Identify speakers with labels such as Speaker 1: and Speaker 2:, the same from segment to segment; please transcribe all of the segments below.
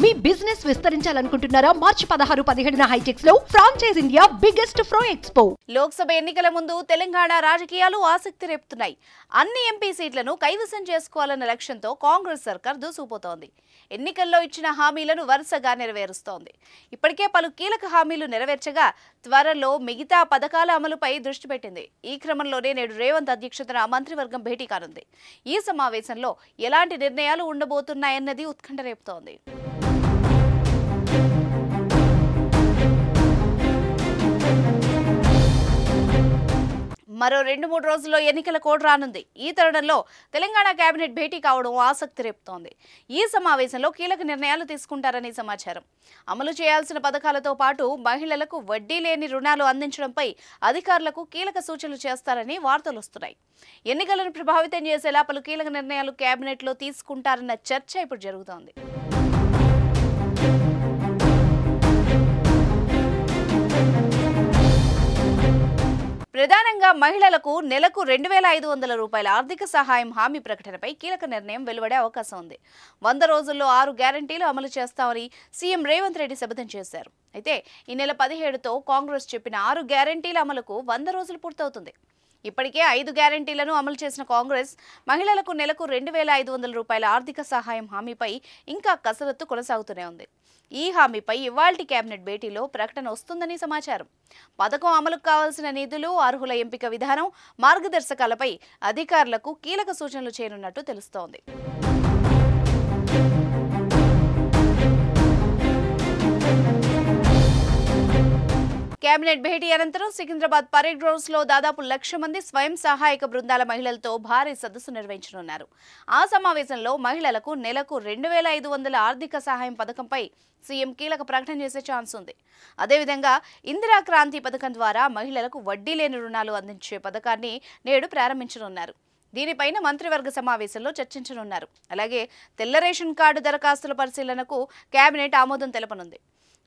Speaker 1: మీ business విస్తరించాలనుకుంటున్నారా? మార్చి 16-17 హైటెక్స్ లో franchise India biggest ఫ్రో expo.
Speaker 2: Lok Sabha ఎన్నికల ముందు తెలంగాణ రాజకీయాలు ఆసక్తి రేపుతున్నాయి. అన్ని ఎంపీ సీట్లను కైవసం చేసుకోవాలన్న లక్ష్యంతో కాంగ్రెస్ సర్కార్ దూసుకుపోతోంది. ఎన్నికల్లో ఇచ్చిన హామీలను వరుసగా నెరవేరుస్తోంది. ఇప్పటికే పలు కీలక హామీలు నెరవేర్చగా త్వరలో మిగతా పథకాల అమలుపై దృష్టి పెట్టింది. ఈ క్రమంలోనే నేడు రేవంత్ అధ్యక్షతన మంత్రివర్గం భేటీ కానుంది. ఈ సమావేశంలో ఎలాంటి నిర్ణయాలు ఉండబోతున్నాయన్నది ఉత్కంఠ రేపుతోంది. మరో 2-3 రోజుల్లో ఎన్నికల కోడ్ రానుంది. ఈ తరుణంలో తెలంగాణ కేబినెట్ భేటీ కావడం ఆసక్తి రేపుతోంది. ఈ సమావేశంలో కీలక నిర్ణయాలు తీసుకుంటారని సమాచారం. అమలు చేయాల్సిన పథకాలతో పాటు మహిళలకు వడ్డీ లేని రుణాలు అందించడంపై అధికారులకు కీలక సూచనలు చేస్తారని వార్తలు వస్తున్నాయి. ఎన్నికలను ప్రభావితం చేసేలా పలు కీలక నిర్ణయాలు కేబినెట్లో తీసుకుంటారన్న చర్చ ఇప్పుడు జరుగుతోంది. ప్రధానంగా మహిళలకు నెలకు 2,500 రూపాయల ఆర్థిక సహాయం హామీ ప్రకటనపై కీలక నిర్ణయం వెలువడే అవకాశం ఉంది. 100 రోజుల్లో 6 గ్యారంటీలు అమలు చేస్తామని సీఎం రేవంత్ రెడ్డి శపథం చేశారు. అయితే ఈ నెల 17తో కాంగ్రెస్ చెప్పిన 6 గ్యారంటీల అమలుకు 100 రోజులు పూర్తవుతుంది. ఇప్పటికే 5 గ్యారంటీలను అమలు చేసిన కాంగ్రెస్ మహిళలకు నెలకు 2,500 రూపాయల ఆర్థిక సహాయం హామీపై ఇంకా కసరత్తు కొనసాగుతూనే ఉంది. ఈ హామీపై ఇవాల్టి కేబినెట్ భేటీలో ప్రకటన వస్తుందని సమాచారం. పథకం అమలుకు కావాల్సిన నిధులు, అర్హుల ఎంపిక విధానం, మార్గదర్శకాలపై అధికారులకు కీలక సూచనలు చేయనున్నట్టు తెలుస్తోంది. కేబినెట్ భేటీ అనంతరం సికింద్రాబాద్ పరేడ్ గ్రౌండ్స్ లో దాదాపు 1,00,000 మంది స్వయం సహాయక బృందాల మహిళలతో భారీ సదస్సు నిర్వహించనున్నారు. ఆ సమావేశంలో మహిళలకు నెలకు 2,500 ఆర్థిక సహాయం పథకంపై సీఎం కీలక ప్రకటన చేసే ఛాన్స్ ఉంది. అదేవిధంగా ఇందిరా క్రాంతి పథకం ద్వారా మహిళలకు వడ్డీ లేని రుణాలు అందించే పథకాన్ని నేడు ప్రారంభించనున్నారు. దీనిపైన మంత్రివర్గ సమావేశంలో చర్చించనున్నారు. అలాగే తెల్ల రేషన్ కార్డు దరఖాస్తుల పరిశీలనకు కేబినెట్ ఆమోదం తెలపనుంది.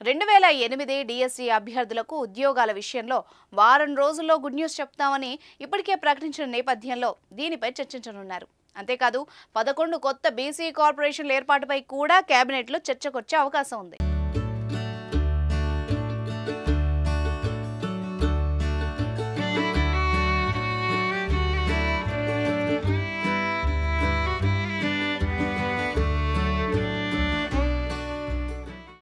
Speaker 2: 2008 డిఎస్సి అభ్యర్థులకు ఉద్యోగాల విషయంలో వారం రోజుల్లో గుడ్ న్యూస్ చెప్తామని ఇప్పటికే ప్రకటించిన నేపథ్యంలో దీనిపై చర్చించనున్నారు. అంతేకాదు 11 కొత్త బీసీ కార్పొరేషన్ల ఏర్పాటుపై కూడా కేబినెట్లో చర్చకొచ్చే అవకాశం ఉంది.